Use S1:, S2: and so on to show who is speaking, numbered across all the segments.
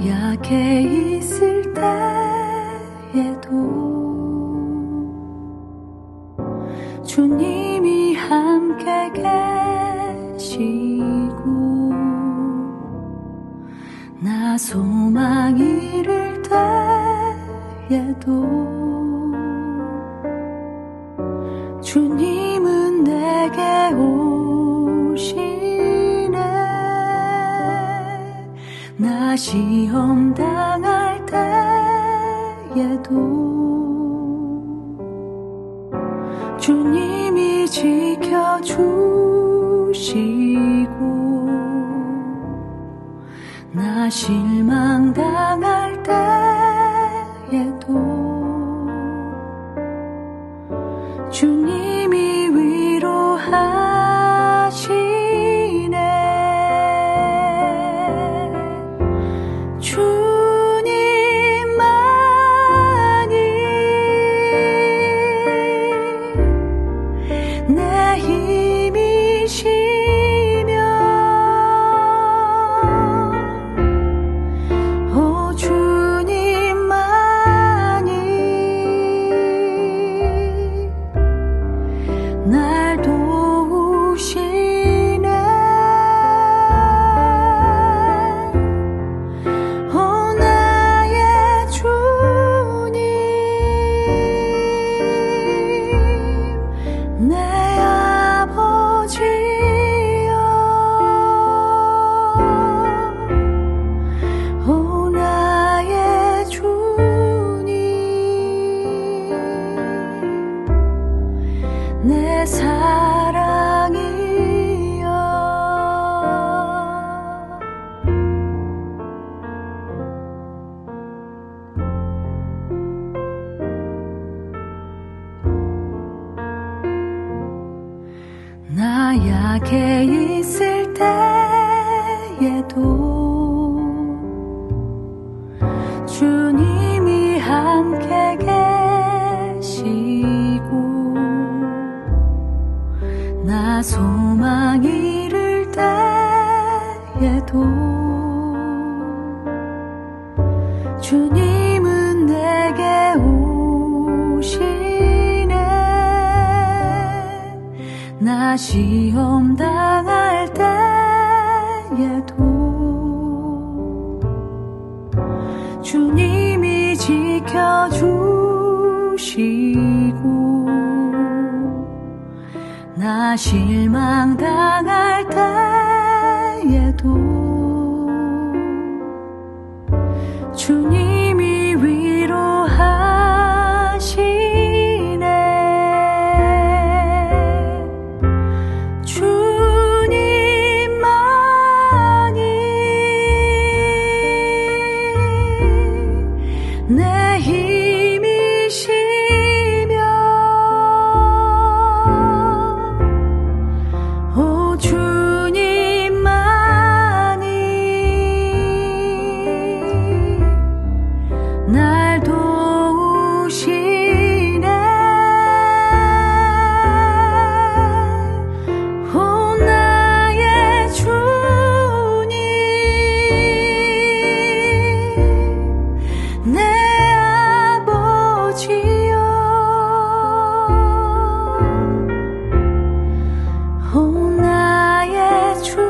S1: 약해 있을 때에도 주님이 함께 계시고 나 소망 잃을 때에도 주님은 내게 오시네. 나 시험 당할 때에도 주님이 지켜주시고 나 실망 당할 때에도 주님이 위로하시네. 주님만이 내 힘이시며 오 주님만이 날 도우시네. 오 나의 주님 내 아버지여 오 나의 주님 내 사랑이여. 나 약해 있을 때에도 주님이 함께 계시고 나 소망 잃을 때에도 주님은 내게 오시네. 나 시험 당할 때에도 주님이 지켜주시고 나 실망 당할 때에도 주님이 위로하시네. 주님만이 내 힘이시며 오 주님만이 날 도우시네. 오 나의 주님 내 아버지여 오 나의 주님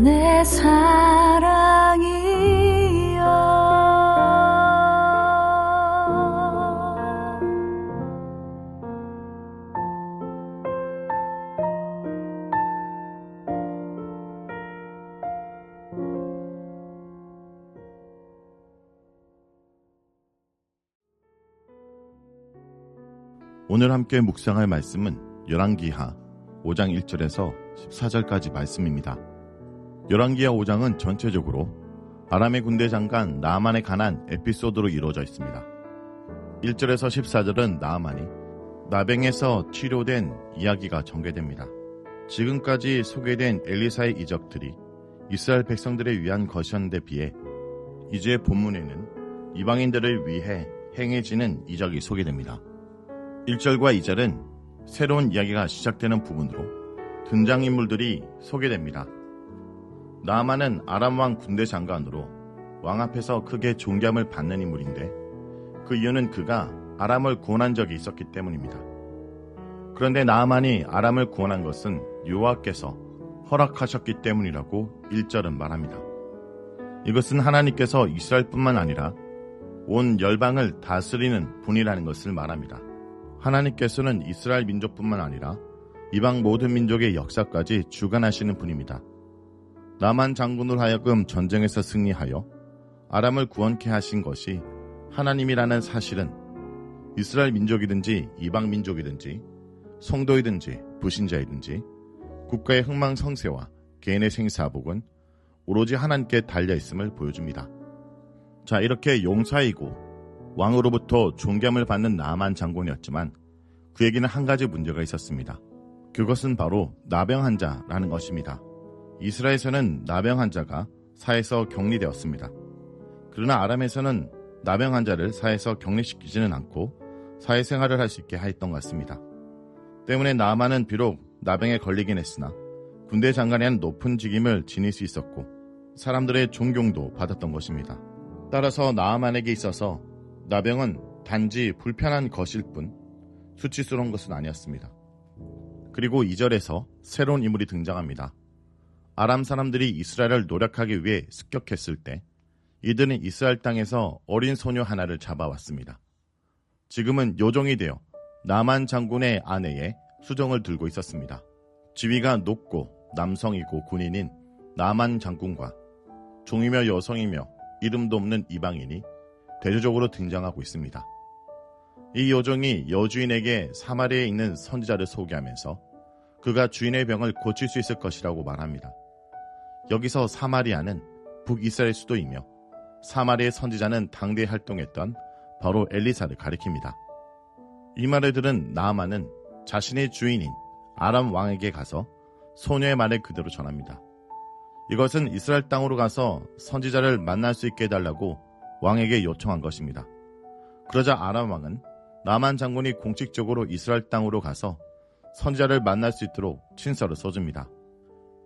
S1: 내 사랑이여.
S2: 오늘 함께 묵상할 말씀은 열왕기하 5장 1절에서 14절까지 말씀입니다. 열왕기하 5장은 전체적으로 아람의 군대 장관 나아만에 관한 에피소드로 이루어져 있습니다. 1절에서 14절은 나아만이 나병에서 치료된 이야기가 전개됩니다. 지금까지 소개된 엘리사의 이적들이 이스라엘 백성들을 위한 것이었는데 비해 이주의 본문에는 이방인들을 위해 행해지는 이적이 소개됩니다. 1절과 2절은 새로운 이야기가 시작되는 부분으로 등장인물들이 소개됩니다. 나아만은 아람 왕 군대 장관으로 왕 앞에서 크게 존경을 받는 인물인데 그 이유는 그가 아람을 구원한 적이 있었기 때문입니다. 그런데 나아만이 아람을 구원한 것은 여호와께서 허락하셨기 때문이라고 1절은 말합니다. 이것은 하나님께서 이스라엘뿐만 아니라 온 열방을 다스리는 분이라는 것을 말합니다. 하나님께서는 이스라엘 민족뿐만 아니라 이방 모든 민족의 역사까지 주관하시는 분입니다. 나만 장군으로 하여금 전쟁에서 승리하여 아람을 구원케 하신 것이 하나님이라는 사실은 이스라엘 민족이든지 이방 민족이든지 성도이든지 불신자이든지 국가의 흥망성쇠와 개인의 생사복은 오로지 하나님께 달려있음을 보여줍니다. 자, 이렇게 용사이고 왕으로부터 존경을 받는 나아만 장군이었지만 그에게는 한 가지 문제가 있었습니다. 그것은 바로 나병 환자라는 것입니다. 이스라엘에서는 나병 환자가 사회에서 격리되었습니다. 그러나 아람에서는 나병 환자를 사회에서 격리시키지는 않고 사회생활을 할 수 있게 하였던 것 같습니다. 때문에 나아만은 비록 나병에 걸리긴 했으나 군대 장관에 한 높은 직임을 지닐 수 있었고 사람들의 존경도 받았던 것입니다. 따라서 나아만에게 있어서 나병은 단지 불편한 것일 뿐 수치스러운 것은 아니었습니다. 그리고 2절에서 새로운 인물이 등장합니다. 아람 사람들이 이스라엘을 노력하기 위해 습격했을 때 이들은 이스라엘 땅에서 어린 소녀 하나를 잡아왔습니다. 지금은 요정이 되어 나만 장군의 아내의 수정을 들고 있었습니다. 지위가 높고 남성이고 군인인 나만 장군과 종이며 여성이며 이름도 없는 이방인이 대조적으로 등장하고 있습니다. 이 요정이 여주인에게 사마리아에 있는 선지자를 소개하면서 그가 주인의 병을 고칠 수 있을 것이라고 말합니다. 여기서 사마리아는 북이스라엘 수도이며 사마리아의 선지자는 당대에 활동했던 바로 엘리사를 가리킵니다. 이 말을 들은 나아만은 자신의 주인인 아람 왕에게 가서 소녀의 말을 그대로 전합니다. 이것은 이스라엘 땅으로 가서 선지자를 만날 수 있게 해달라고 왕에게 요청한 것입니다. 그러자 아람 왕은 나만 장군이 공식적으로 이스라엘 땅으로 가서 선지자를 만날 수 있도록 친서를 써줍니다.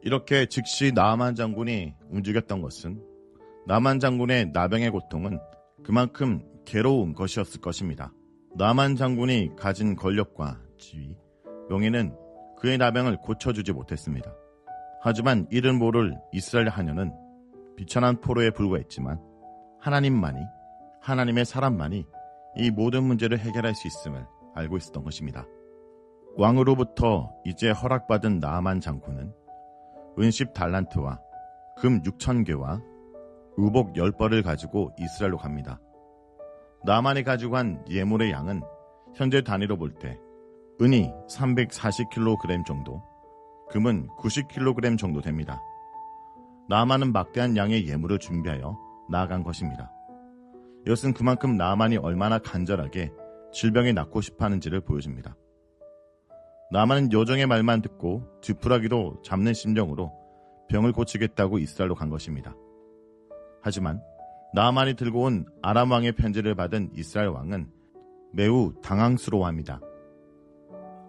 S2: 이렇게 즉시 나만 장군이 움직였던 것은 나만 장군의 나병의 고통은 그만큼 괴로운 것이었을 것입니다. 나만 장군이 가진 권력과 지위, 명예는 그의 나병을 고쳐주지 못했습니다. 하지만 이를 모를 이스라엘 하녀는 비천한 포로에 불과했지만 하나님만이, 하나님의 사람만이 이 모든 문제를 해결할 수 있음을 알고 있었던 것입니다. 왕으로부터 이제 허락받은 나아만 장군은 은 10달란트와 금 6,000개와 의복 10벌을 가지고 이스라엘로 갑니다. 나아만이 가지고 간 예물의 양은 현재 단위로 볼 때 은이 340kg 정도, 금은 90kg 정도 됩니다. 나아만은 막대한 양의 예물을 준비하여 나아간 것입니다. 이것은 그만큼 나아만이 얼마나 간절하게 질병에 낫고 싶어하는지를 보여줍니다. 나아만은 요정의 말만 듣고 지푸라기도 잡는 심정으로 병을 고치겠다고 이스라엘로 간 것입니다. 하지만 나아만이 들고 온 아람 왕의 편지를 받은 이스라엘 왕은 매우 당황스러워합니다.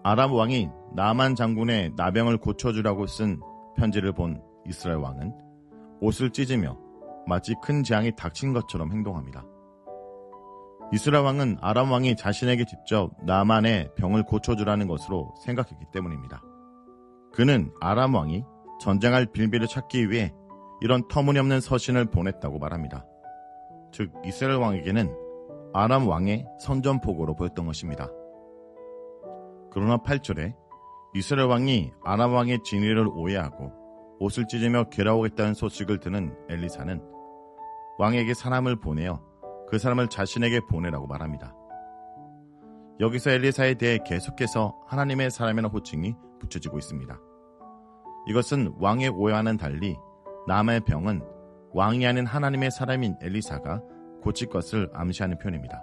S2: 아람 왕이 나아만 장군의 나병을 고쳐주라고 쓴 편지를 본 이스라엘 왕은 옷을 찢으며 마치 큰 재앙이 닥친 것처럼 행동합니다. 이스라엘 왕은 아람 왕이 자신에게 직접 나아만의 병을 고쳐주라는 것으로 생각했기 때문입니다. 그는 아람 왕이 전쟁할 빌미를 찾기 위해 이런 터무니없는 서신을 보냈다고 말합니다. 즉 이스라엘 왕에게는 아람 왕의 선전포고로 보였던 것입니다. 그러나 8절에 이스라엘 왕이 아람 왕의 진위를 오해하고 옷을 찢으며 괴로워하겠다는 소식을 듣는 엘리사는 왕에게 사람을 보내어 그 사람을 자신에게 보내라고 말합니다. 여기서 엘리사에 대해 계속해서 하나님의 사람이라는 호칭이 붙여지고 있습니다. 이것은 왕의 오해와는 달리 나아만의 병은 왕이 아닌 하나님의 사람인 엘리사가 고칠 것을 암시하는 표현입니다.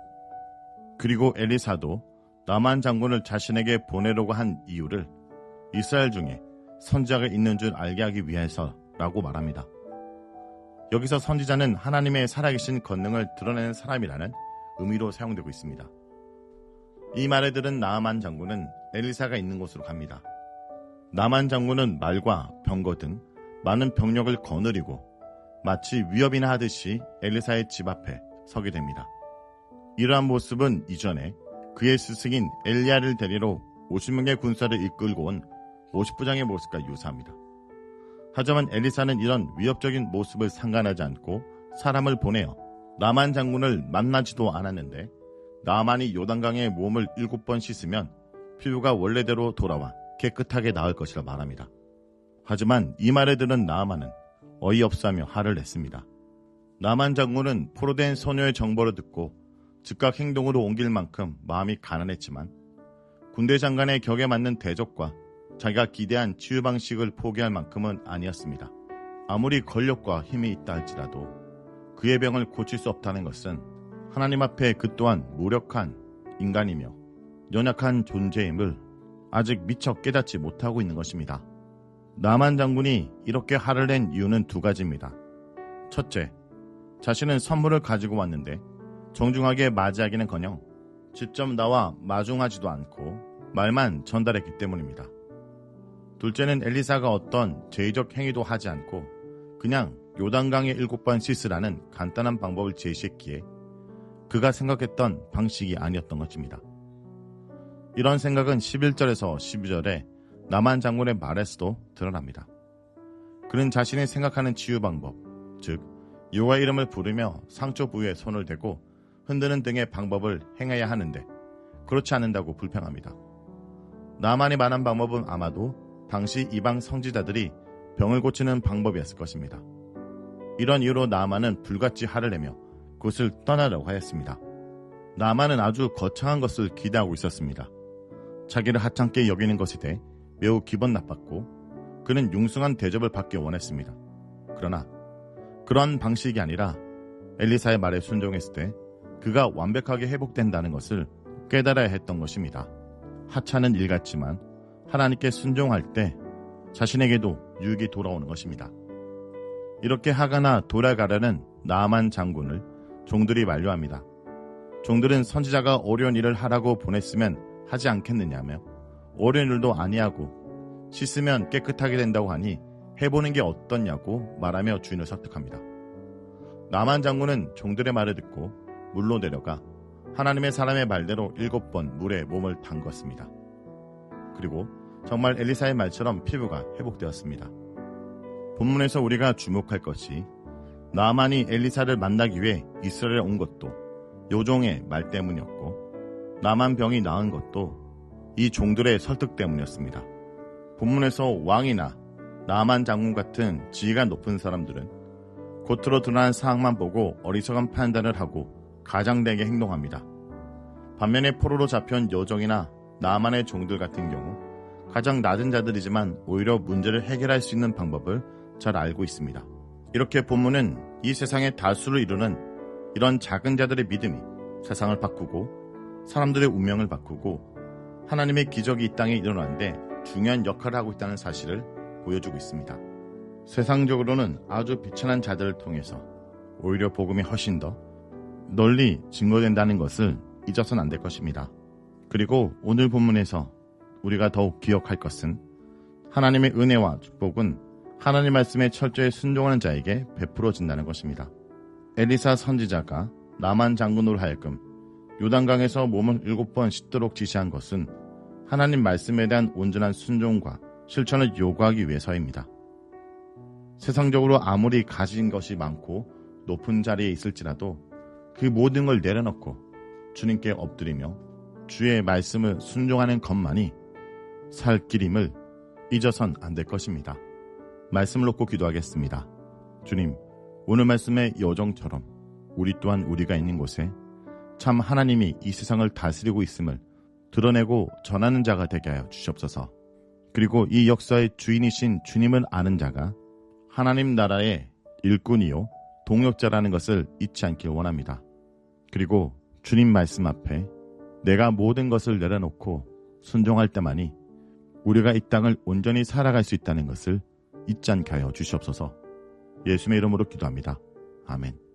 S2: 그리고 엘리사도 나아만 장군을 자신에게 보내려고 한 이유를 이스라엘 중에 선지자가 있는 줄 알게 하기 위해서라고 말합니다. 여기서 선지자는 하나님의 살아계신 권능을 드러내는 사람이라는 의미로 사용되고 있습니다. 이 말을 들은 나아만 장군은 엘리사가 있는 곳으로 갑니다. 나만 장군은 말과 병거 등 많은 병력을 거느리고 마치 위협이나 하듯이 엘리사의 집 앞에 서게 됩니다. 이러한 모습은 이전에 그의 스승인 엘리야를 데리러 50명의 군사를 이끌고 온 50부장의 모습과 유사합니다. 하지만 엘리사는 이런 위협적인 모습을 상관하지 않고 사람을 보내어 나만 장군을 만나지도 않았는데 나만이 요단강에 몸을 7번 씻으면 피부가 원래대로 돌아와 깨끗하게 나을 것이라 말합니다. 하지만 이 말을 들은 나아만은 어이없어하며 화를 냈습니다. 나만 장군은 포로된 소녀의 정보를 듣고 즉각 행동으로 옮길 만큼 마음이 가난했지만 군대 장관의 격에 맞는 대접과 자기가 기대한 치유 방식을 포기할 만큼은 아니었습니다. 아무리 권력과 힘이 있다 할지라도 그의 병을 고칠 수 없다는 것은 하나님 앞에 그 또한 무력한 인간이며 연약한 존재임을 아직 미처 깨닫지 못하고 있는 것입니다. 나만 장군이 이렇게 화를 낸 이유는 두 가지입니다. 첫째, 자신은 선물을 가지고 왔는데 정중하게 맞이하기는커녕 직접 나와 마중하지도 않고 말만 전달했기 때문입니다. 둘째는 엘리사가 어떤 죄의적 행위도 하지 않고 그냥 요단강에 7번 씻으라는 간단한 방법을 제시했기에 그가 생각했던 방식이 아니었던 것입니다. 이런 생각은 11절에서 12절에 나만 장군의 말에서도 드러납니다. 그는 자신이 생각하는 치유 방법, 즉 여호와의 이름을 부르며 상처 부위에 손을 대고 흔드는 등의 방법을 행해야 하는데 그렇지 않는다고 불평합니다. 나만이 말한 방법은 아마도 당시 이방 선지자들이 병을 고치는 방법이었을 것입니다. 이런 이유로 나만은 불같이 화를 내며 그것을 떠나려고 하였습니다. 나만은 아주 거창한 것을 기대하고 있었습니다. 자기를 하찮게 여기는 것에 대해 매우 기분 나빴고 그는 융숭한 대접을 받기 원했습니다. 그러나 그런 방식이 아니라 엘리사의 말에 순종했을 때 그가 완벽하게 회복된다는 것을 깨달아야 했던 것입니다. 하찮은 일 같지만 하나님께 순종할 때 자신에게도 유익이 돌아오는 것입니다. 이렇게 하가나 돌아가려는 나아만 장군을 종들이 만류합니다. 종들은 선지자가 어려운 일을 하라고 보냈으면 하지 않겠느냐며 어려운 일도 아니하고 씻으면 깨끗하게 된다고 하니 해보는 게 어떻냐고 말하며 주인을 설득합니다. 나만 장군은 종들의 말을 듣고 물로 내려가 하나님의 사람의 말대로 7번 물에 몸을 담궜습니다. 그리고 정말 엘리사의 말처럼 피부가 회복되었습니다. 본문에서 우리가 주목할 것이 나만이 엘리사를 만나기 위해 이스라엘에 온 것도 요종의 말 때문이었고 나만 병이 나은 것도 이 종들의 설득 때문이었습니다. 본문에서 왕이나 나만 장군 같은 지위가 높은 사람들은 겉으로 드러난 상황만 보고 어리석은 판단을 하고 가장되게 행동합니다. 반면에 포로로 잡혀온 여종이나 나만의 종들 같은 경우 가장 낮은 자들이지만 오히려 문제를 해결할 수 있는 방법을 잘 알고 있습니다. 이렇게 본문은 이 세상의 다수를 이루는 이런 작은 자들의 믿음이 세상을 바꾸고 사람들의 운명을 바꾸고 하나님의 기적이 이 땅에 일어나는데 중요한 역할을 하고 있다는 사실을 보여주고 있습니다. 세상적으로는 아주 비천한 자들을 통해서 오히려 복음이 훨씬 더 널리 증거된다는 것을 잊어서는 안 될 것입니다. 그리고 오늘 본문에서 우리가 더욱 기억할 것은 하나님의 은혜와 축복은 하나님 말씀에 철저히 순종하는 자에게 베풀어진다는 것입니다. 엘리사 선지자가 나만 장군으로 하여금 요단강에서 몸을 7번 씻도록 지시한 것은 하나님 말씀에 대한 온전한 순종과 실천을 요구하기 위해서입니다. 세상적으로 아무리 가진 것이 많고 높은 자리에 있을지라도 그 모든 걸 내려놓고 주님께 엎드리며 주의 말씀을 순종하는 것만이 살 길임을 잊어선 안 될 것입니다. 말씀을 놓고 기도하겠습니다. 주님, 오늘 말씀의 여정처럼 우리 또한 우리가 있는 곳에 참 하나님이 이 세상을 다스리고 있음을 드러내고 전하는 자가 되게 하여 주시옵소서. 그리고 이 역사의 주인이신 주님을 아는 자가 하나님 나라의 일꾼이요 동역자라는 것을 잊지 않길 원합니다. 그리고 주님 말씀 앞에 내가 모든 것을 내려놓고 순종할 때만이 우리가 이 땅을 온전히 살아갈 수 있다는 것을 잊지 않게 하여 주시옵소서. 예수님의 이름으로 기도합니다. 아멘.